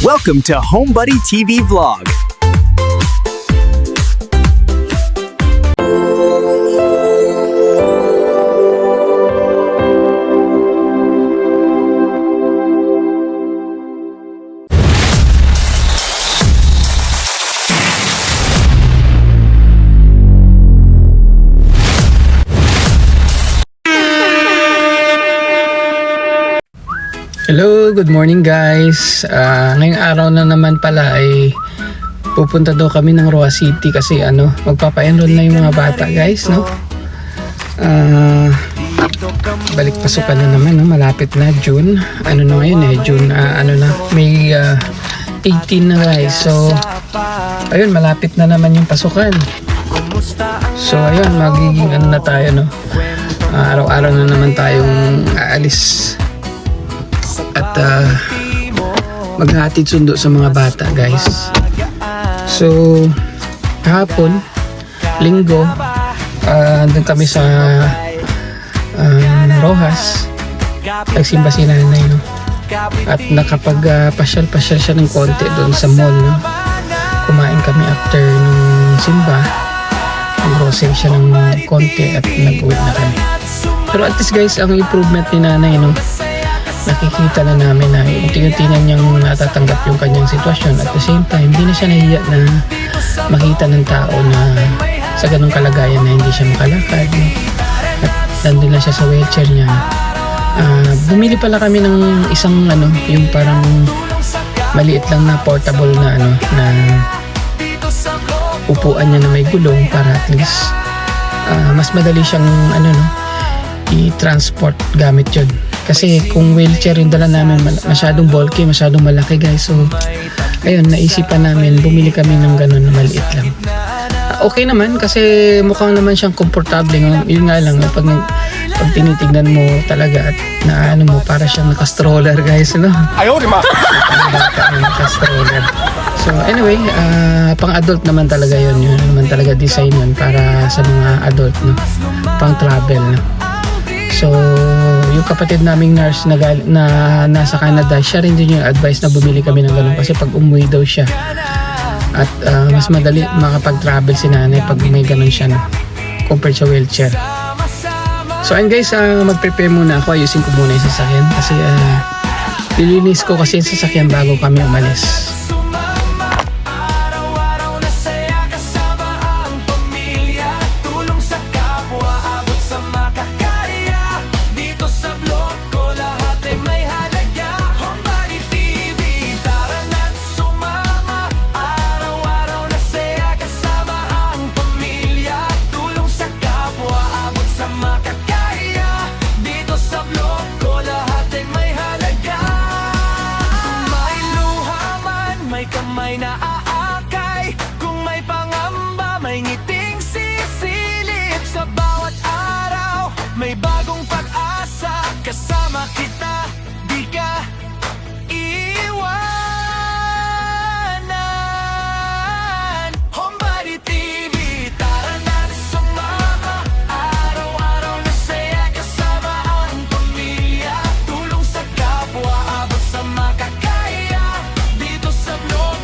Welcome to Homebuddy TV Vlog. Hello, good morning guys. Ngayong araw na naman pala ay pupunta daw kami ng Roa City kasi magpapa-enroll na yung mga bata guys, no? Balik pasukan na naman, no? Malapit na June. Ano na ngayon June, May 18 na guys. So, ayun, malapit na naman yung pasukan. So, ayun, magiging na tayo, no? Araw-araw na naman tayong aalis. At maghahatid sundo sa mga bata guys. So kahapon, linggo, andun kami sa Rojas. Nagsimba si nanay, no? At nakapag-pasyal-pasyal siya ng konti doon sa mall, no? Kumain kami after nung simba. Nag-grocery siya ng konti at nag-uwi na kami. Pero at least guys, ang improvement ni nanay, no? Nakikita na namin na unti-unti na niyang natatanggap yung kanyang sitwasyon. At the same time, hindi na siya nahiya na makita ng tao na sa ganung kalagayan na hindi siya makalakad, no? At nandun lang siya sa wheelchair niya. Bumili pala kami ng isang yung parang maliit lang na portable na na upuan niya na may gulong para at least mas madali siyang i-transport gamit yun. Kasi kung wheelchair yung dala namin, masyadong bulky, masyadong malaki guys. So ayun, naisipan namin bumili kami ng ganun na maliit lang. Okay naman kasi mukhang naman siyang komportable, no? Yun nga lang, pag tinitignan mo talaga at para siyang naka-stroller guys, no? Ayaw, di ma! Naka-stroller. So anyway, pang adult naman talaga yun naman talaga design yun para sa mga adult, no? Pang travel, no? So yung kapatid naming nurse na nasa Canada, siya rin din yung advice na bumili kami ng ganun kasi pag umuwi daw siya at mas madali makapag-travel si nanay pag may ganun siya, no? Compared sa wheelchair. So ayun guys, mag-prepare muna ako, ayusin ko muna yung sasakyan kasi lilinis ko kasi yung sasakyan bago kami umalis. May naaakay, kung may pangamba, may ngiting sisilip. Sa bawat araw, may bagong pag-asa. Kasama kita, di ka iwanan. Homebuddy TV, tara na sumama. Araw-araw na saya, kasama ang pamilya. Tulong sa kapwa, abot sa makakaya. Dito sa vlog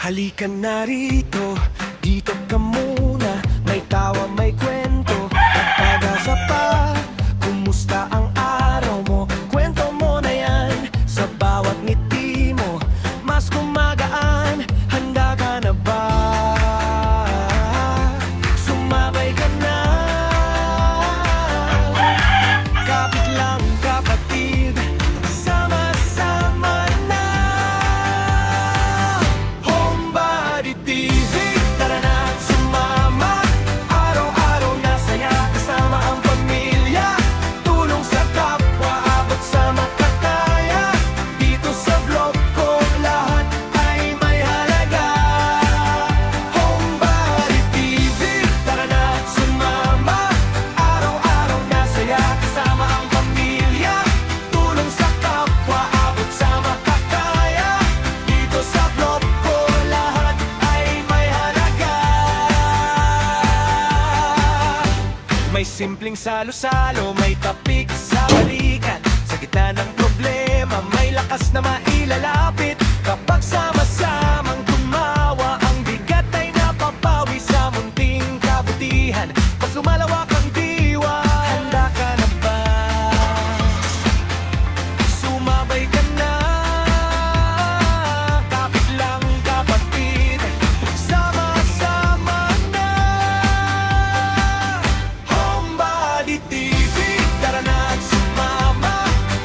halika na rito, dito ka muna. May tawa, may kwento, at pag-asa pa. Kumusta ang araw mo? Kwento mo na yan. Sa bawat ngiti mo, mas gumagaan. Handa ka na ba? Sumabay ka na. Kapit lang kapatid, sama-sama na. Homebuddy TV, tara na at May simpleng salo-salo, may tapik sa balikan. Sa gitna ng problema, may lakas na mailalapit. Kapag sama-samang tumawa, ang bigat ay napapawi sa munting kabutihan. Pag lumalawak ang diwa, handa ka na ba? Sumabay ka na, kapit lang kapatid, sama-sama na. Homebody TV, tara na at sumama.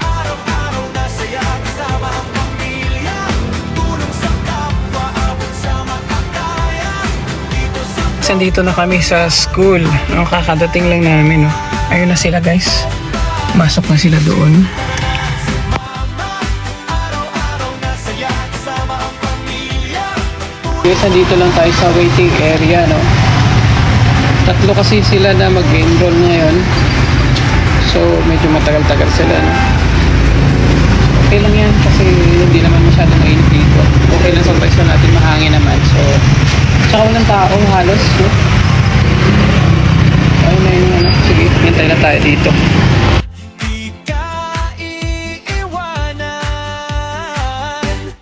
Araw-araw na saya kasama ang pamilya. Tulong sa kapwa, abot sa makakaya. Dito sa Nandito na kami sa school. No, kakadating lang namin. No. Ayun na sila guys. Masok na sila doon. araw-araw na saya kasama ang pamilya. Guys, nandito lang tayo sa waiting area. No. Tatlo kasi sila na mag-enroll ngayon. So, medyo matagal-tagal sila. No. Okay lang yan kasi hindi naman masyadong mainit dito. Okay lang sa pwesto natin, mahangin naman. So, tsaka walang taong halos. No? Ayun na yun. Ano. Sige, hintay na tayo dito. Di ka iiwanan.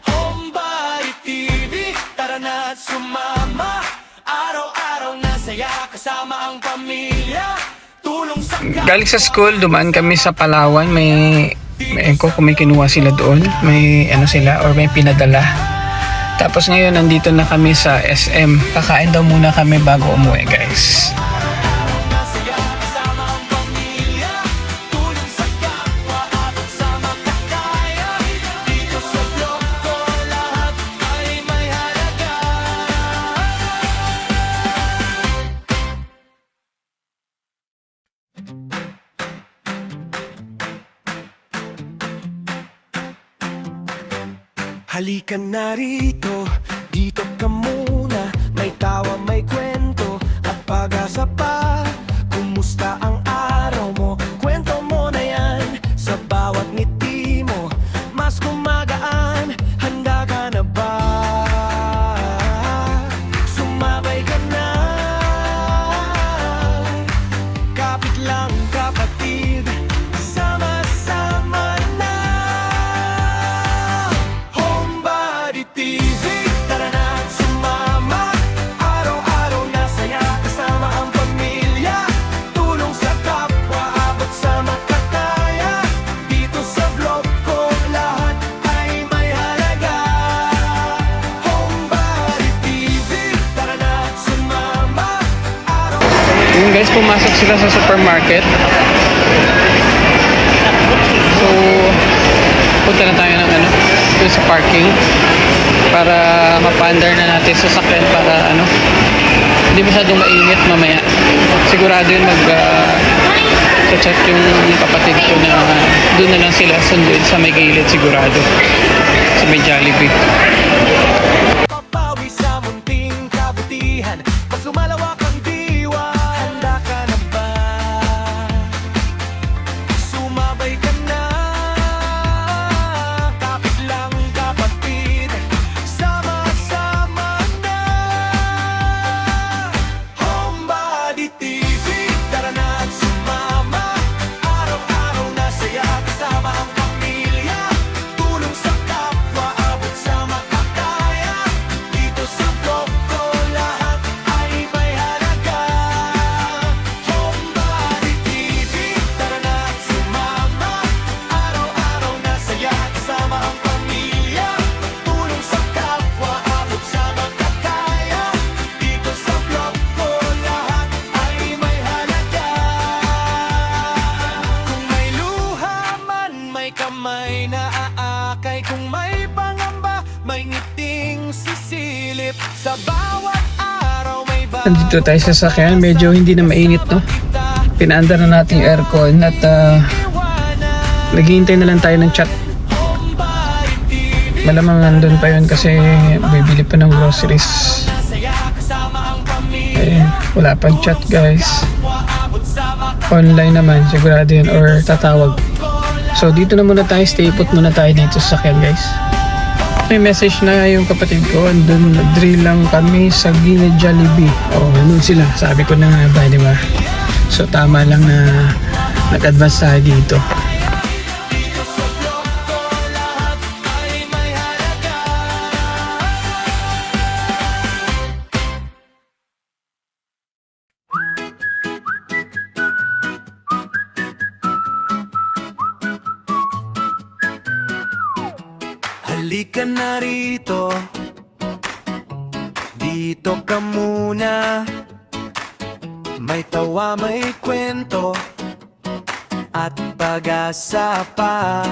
Homebody TV, tara na at sumama. Araw-araw na saya kasama ang pamilya. Tulong sa Galing sa school, dumaan kami sa Palawan. May kung may kinuha sila doon. May ano sila or may pinadala. Tapos ngayon nandito na kami sa SM. Kakain daw muna kami bago umuwi guys. na saya kasama ang pamilya. Tulong sa kapwa, abot sa makakaya. Dito sa vlog ko, lahat ay may halaga. Halika na rito, dito ka muna. May tawa, may kwento at pag-asa pa. Kumusta ang araw mo? Kwento mo na yan. Sa bawat ngiti mo, mas gumagaan. Handa ka na ba? Sumabay ka na. Kapit lang kapatid, sama-sama na. Homebody TV, tara na at sumama. Araw-araw na saya kasama ang pamilya. Tulong sa kapwa, abot sa makakaya. Dito sa vlog ko, lahat ay may halaga. Homebody TV, tara na at sumama. Yun guys, pumasok sila sa supermarket. So, punta na tayo ng ano, dun sa parking para mapandar na natin sa sakyan para ano, hindi masyadong mainit mamaya. Sigurado yun check yung kapatid ko na doon na lang sila sunduin sa may gilid sigurado. Sa may Jollibee. Papawi sa munting kabutihan. Mas lumalawak ang diwa. Handa ka na ba? Sumabay ka na. Kapit lang kapatid, sama-sama na. Homebody TV, tara na at sumama. Araw-araw na saya kasama ang pamilya. Tulong sa kapwa, abot sa makakaya. Dito sa vlog ko, lahat ay may halaga. Homebody TV, tara na at sumama. Araw-araw na saya kasama ang pamilya. Tulong sa kapwa, abot sa makakaya. Dito sa vlog ko, lahat ay may halaga. Kung may luha man, may kamay na aakay. Kung may pangamba, may ngiting sisilip. Sa bawat araw may Nandito tayo sa sakyan, medyo hindi na mainit no. Pinaandar na natin yung aircon at naghihintay na lang tayo ng chat. Malamang nandun pa yun kasi bibili pa ng groceries. Ayun, wala pang chat guys. Online naman, sigurado yun or tatawag. So dito na muna tayo, stay put muna tayo dito sa sakyan guys. May message na yung kapatid ko, andun drill lang kami sa gilid Jollibee. Oh, nandun sila, sabi ko na nga ba, di ba? So tama lang na nag-advance tayo dito. Dito sa vlog ko lahat ay may halaga. Halika na rito, dito ka muna. May tawa, may kwento at pag-asa pa.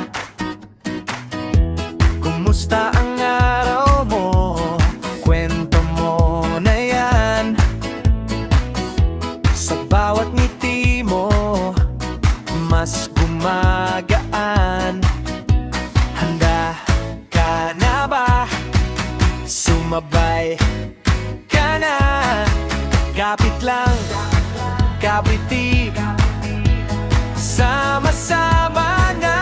Kumusta ang araw mo? Kwento mo na yan. Sa bawat ngiti mo, mas gumagaan. Handa ka na ba? Sumabay ka na. Kapit lang, kapiti, sama-sama na.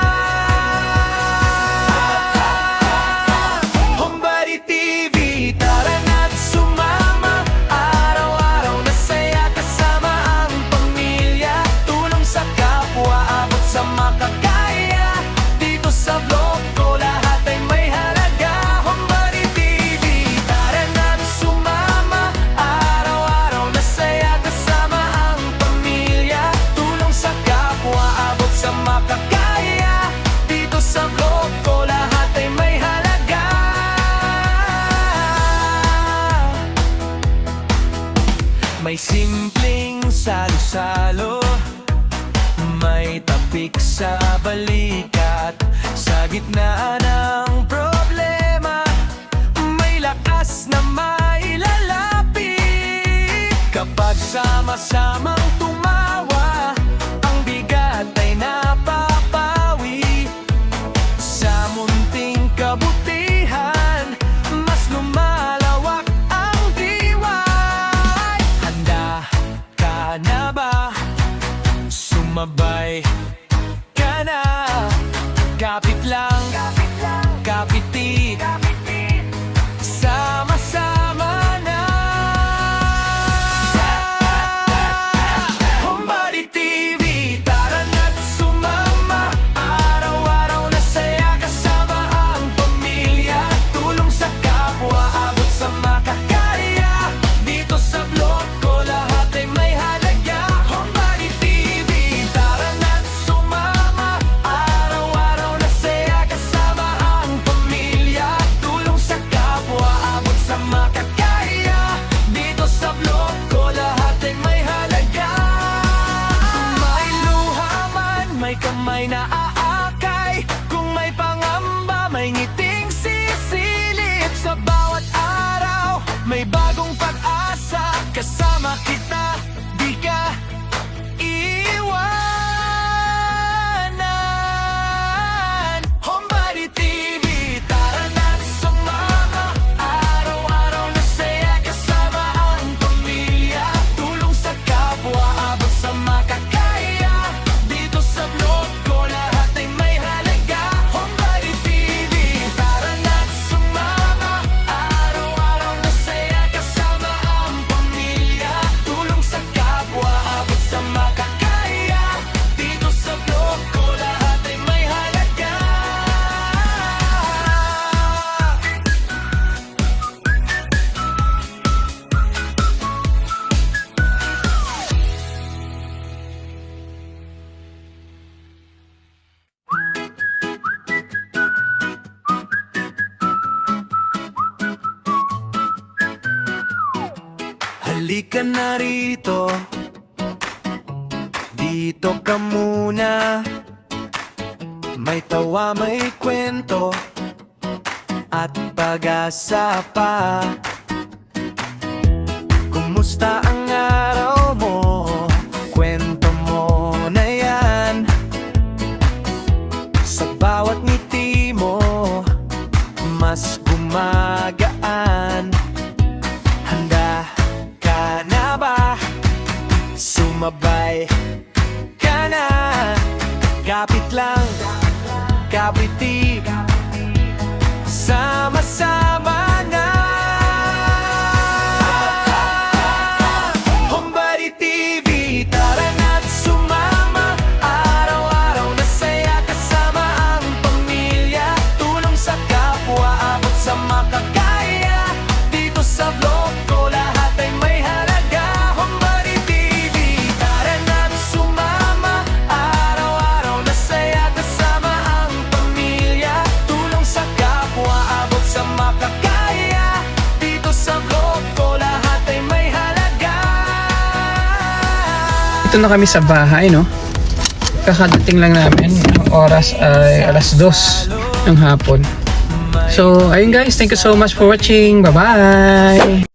Homebody TV, tara na't sumama. Araw-araw na saya kasama ang pamilya. Tulong sa kapwa, abot sa makakaya. Dito sa vlog ko lahat ay may halaga. Homebody TV, tara na't sumama. Araw-araw na saya kasama ang pamilya. Tulong sa kapwa, abot sa makakaya. Dito sa vlog ko lahat ay may halaga. May simpleng salo-salo, may tapik sa balikat. Sa gitna ng problema, may lakas na mailalapit. Kapag sama-samang tumawa, ang bigat ay napapawi. Sa munting kabutihan, mas lumalawak ang diway. Handa ka na ba? Sumabay ka na. Kapit lang, kapiti, sama-sama na. Homebody TV, tara na't sumama. Araw-araw na saya kasama ang pamilya. Tulong sa kapwa, abot sa makakaya. Dito sa vlog ko lahat ay may halaga. Homebody TV, tara na't sumama. Araw-araw na saya kasama ang pamilya. Tulong sa kapwa, abot sa makakaya. Dito sa vlog ko lahat ay may halaga. Kung may luha man, may kamay na aakay. Kung may pangamba, may ngiting sisilip. Sa bawat araw, may bagong pag-asa. Kasama kita, di ka iwanan. Homebody TV, tara na't sumama. Araw-araw na saya kasama ang pamilya. Tulong sa kapwa, abot sa makakaya. Dito sa vlog ko lahat ay may halaga. Homebody TV, tara na't sumama. Araw-araw na saya kasama ang pamilya. Tulong sa kapwa, abot sa makakaya. Dito sa vlog ko lahat ay may halaga. Halika na rito, dito ka muna. May tawa, may kwento at pag-asa pa. Kumusta ang araw mo? Kwento mo na yan. Sa bawat ngiti mo, mas gumagaan. Handa ka na ba? Sumabay ka na. Kapit lang, kapiti, sama-sama na. Homebody TV, tara na nandito na kami sa bahay, no? Kakadating lang namin. Ang oras ay 2:00 ng hapon. So, ayun guys, thank you so much for watching. Bye-bye!